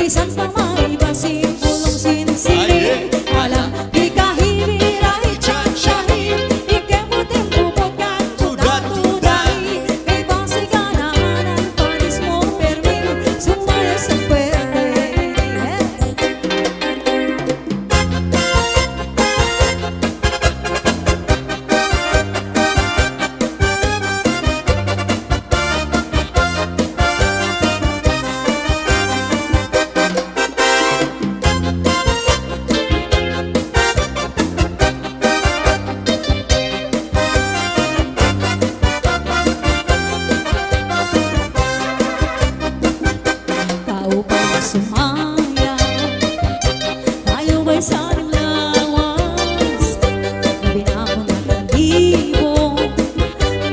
bisan pa maibasi pulong sinisili alam di kahibirahi tsatsyahi ikemutin bubogan tuda-tudahi kay basi ganahanan panis mo permi sumaya sa pwede sumaya tayo ba'y saling lawas gabi na ako nakalibo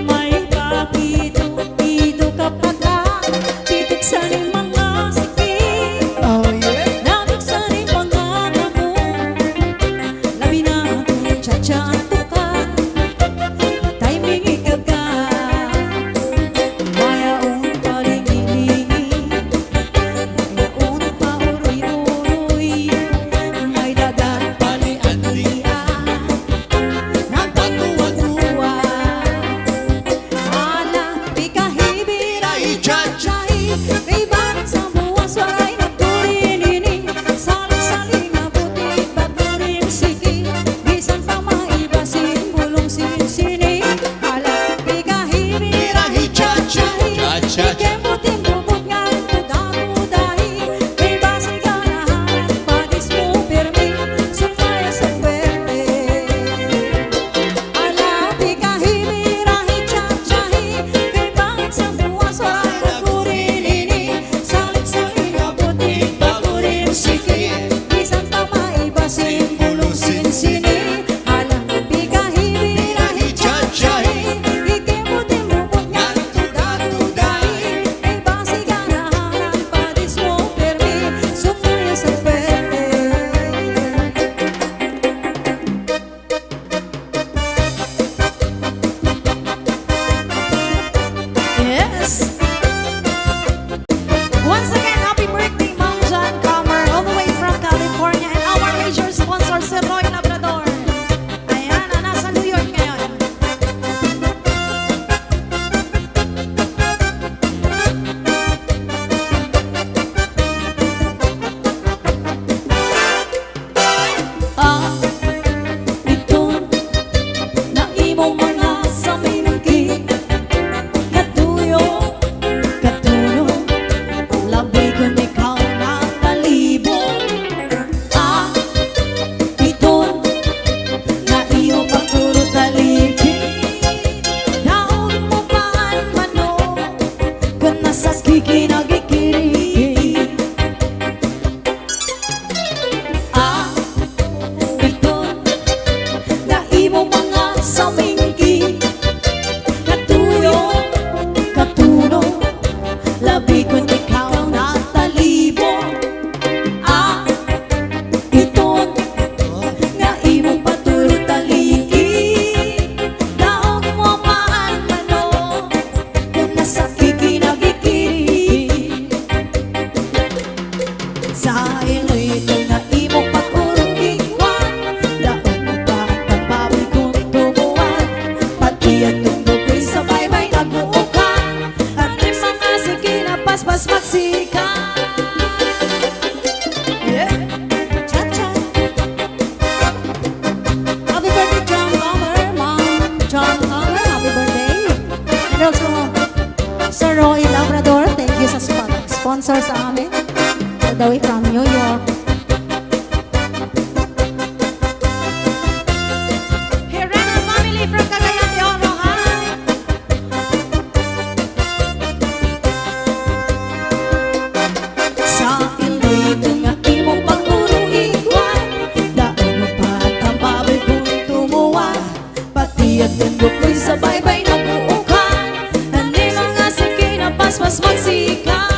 may kapito-pito kapag titik sa mga sikip labig sa mga damo labi na ako tsa-tsato ka timing ikaga mayaong palingilingi Once again, happy birthday, Ma'am John Comer, all the way from California, and our major sponsor, si Roy Labrador. Ayan, nasa New York ngayon. Ito na imo mga sa mingi katuyo labi kung ikaw na talibo ito na iyo pagturo taliki daon mo paan mano kung nasa kikinagikiri ito na imo mga samingki katuyo katuno labi kung ikaw sa ilito na imo pag-urong ikuan daon mo pa kapawi kung tumuan pati at tunggo ko'y sabay-bay nag-uukan at yung mga sige na paspas magsikan Cha-cha Happy birthday John Comer, Ma'am John Comer, happy birthday and also Sir Roy Labrador, thank you sa sponsor sa amin all the way from New York. Hirana family from Cagayan de Oro, hi! Sa ilito nga imong pag-uruigwan daon mo pa ang baboy kung tumuwa pati at tundok ko'y sabay-bay nag-uukan hindi mga sige na paspas magsikan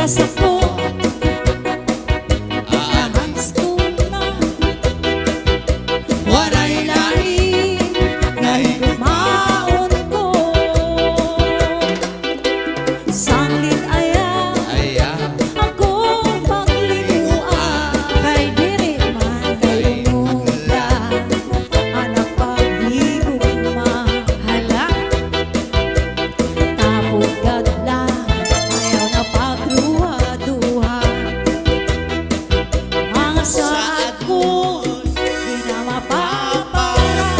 kasako Aan Nahas ko na Waray lain Nga higumaon ko Sanglit aya aya Ako paglimuan Kay diri man kay umuda Anak pag-ibig mahala Tapos gadla Ayaw na pagluha-duha Mga saat ko Di na mapapara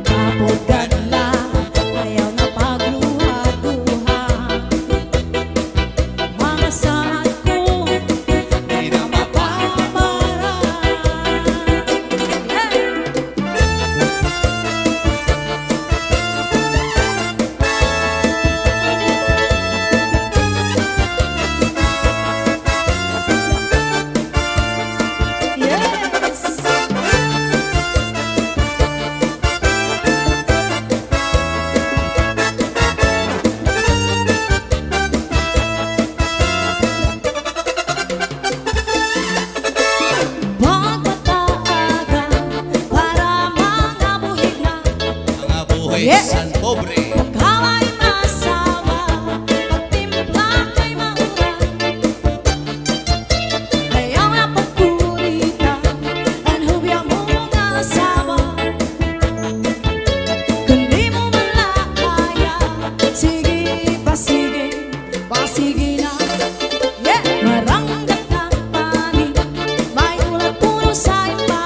Tapos gadla Ayaw na pagluha-duha Mga saat ko di na mapapara Yes! Pagkataaga para mga buhig na mga buhay Yeah. san pobre. Kaway masawa Pagtimpla kay maura Ayaw na pagkulita Ang hubya mo nga asawa Kung di mo man lakaya Sige pa sige Pasige na Yeah! Maranggat na pani May ulat puno sa ipa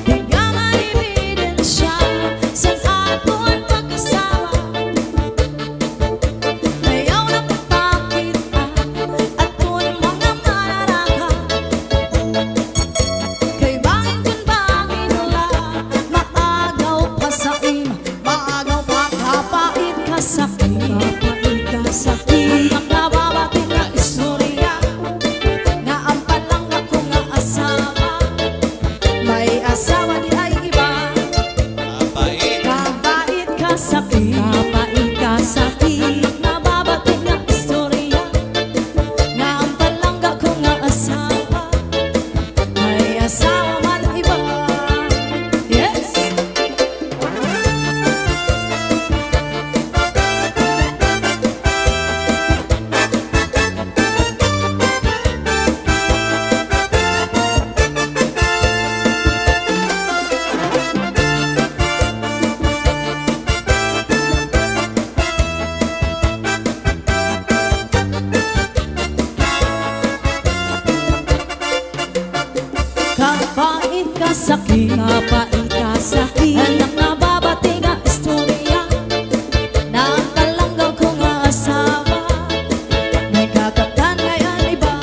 Hinggang ebidensya sa aton pagkasawa Ayaw na pagpakita aton mga manaraka Kay bangin kung bangin nila Maagaw pa sa ima Maagaw pa kapait ka sa ima Kapait ka sa ima Ang nababati na istorya Na ang palang ako nga asawa May asawa di ay iba Kapait Kapait ka sa kapait ka sa nababati nga istorya Nga ang palangga ko nga asawa May asawa man iba Yes! Kapait ka sa kapait ka sa anak na babati nga istorya Na ang palanggaw ko nga asawa May kakatan ngayon iba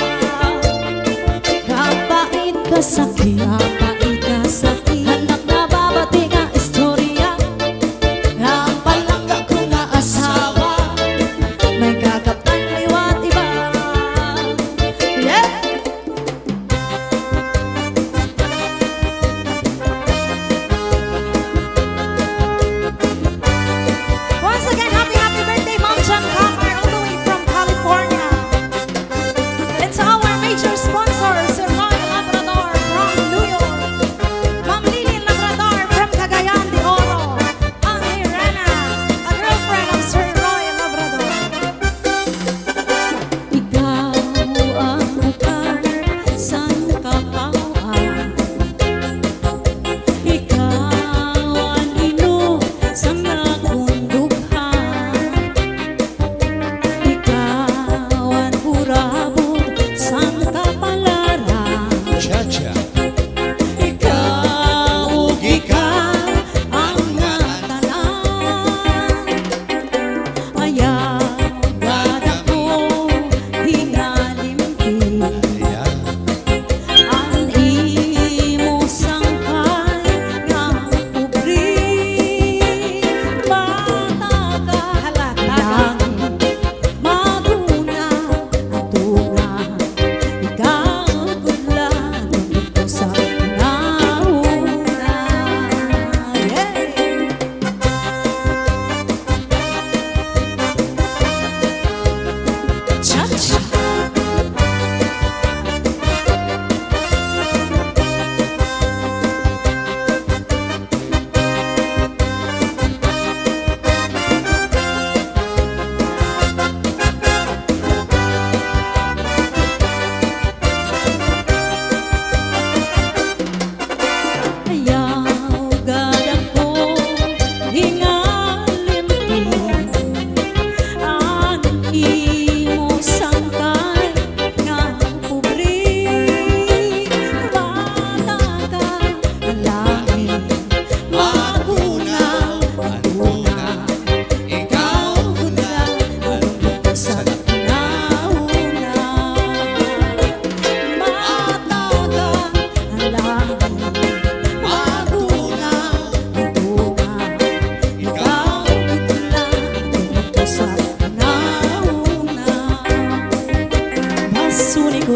Kapait ka sa kapait ka sa anak na babati nga istorya Na ang palanggaw ko nga asawa May kakatan ngayon iba Yeah!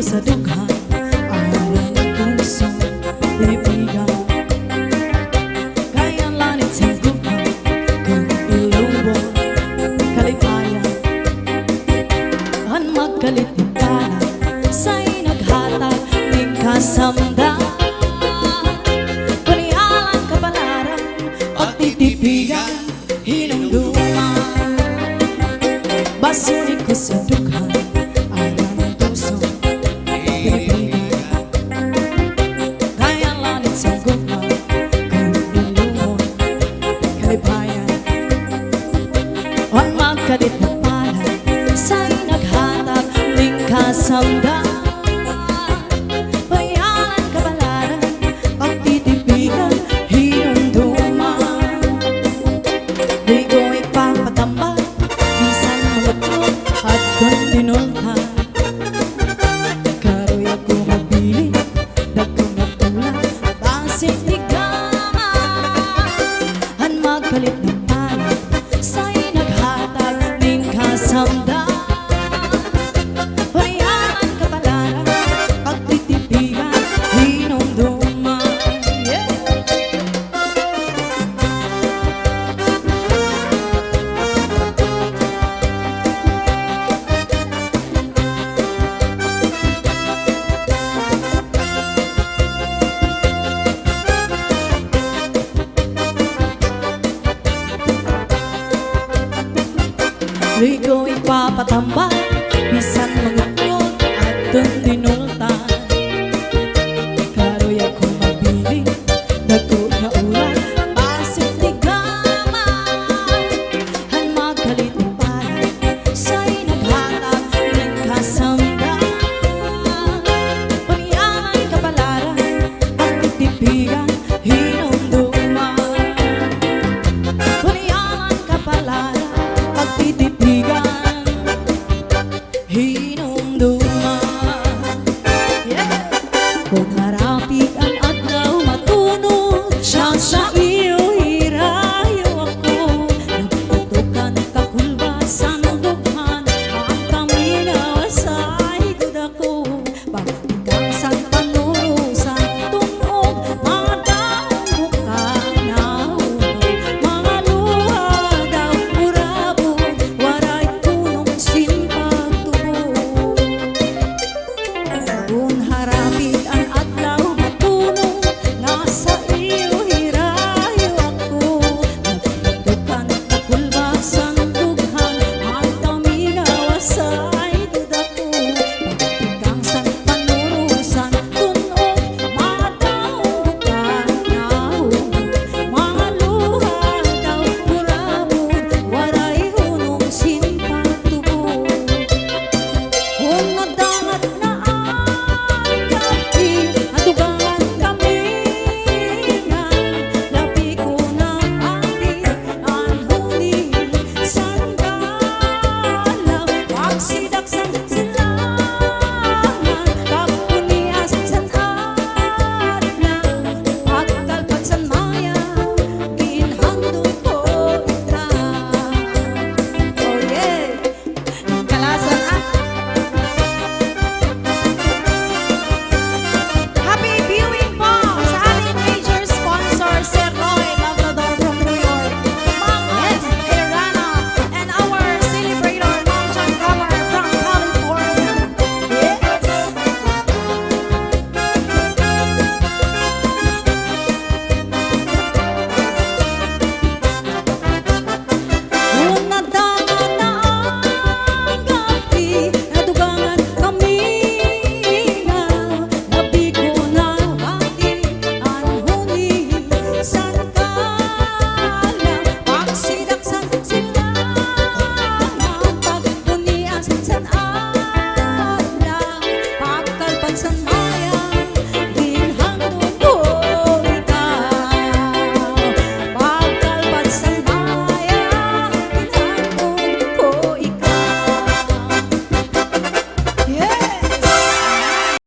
ko sa dughan alang pusong pinipigan. Kaya langit sa gugma kung ilubong kalipayan. Ang magkalit ni pala sa'y naghatag ng kasamdaan. Panialang kabalaran, pagtitipigan, hinungduman. Basunin ko sa dughan alang pusong pinipigan. Kaya langit sa gugma kung ilubong kalipayan. Ang magkalit na pala sa'y naghatag ng kasamdaan. Bayaran kabalaran, pagtitipigan, hinumduman. Di ko ipapatambal, minsan magutlog at kontinulhan. Karo'y ako mabili, dagkong nagtulak, basit tigaman. Ang magkalit na pala sa'y naghatag ng kasamdaan. Bayaran kabalaran, pagtitipigan, hinumduman. Yeah. Di ko ipapatambal, bisan mga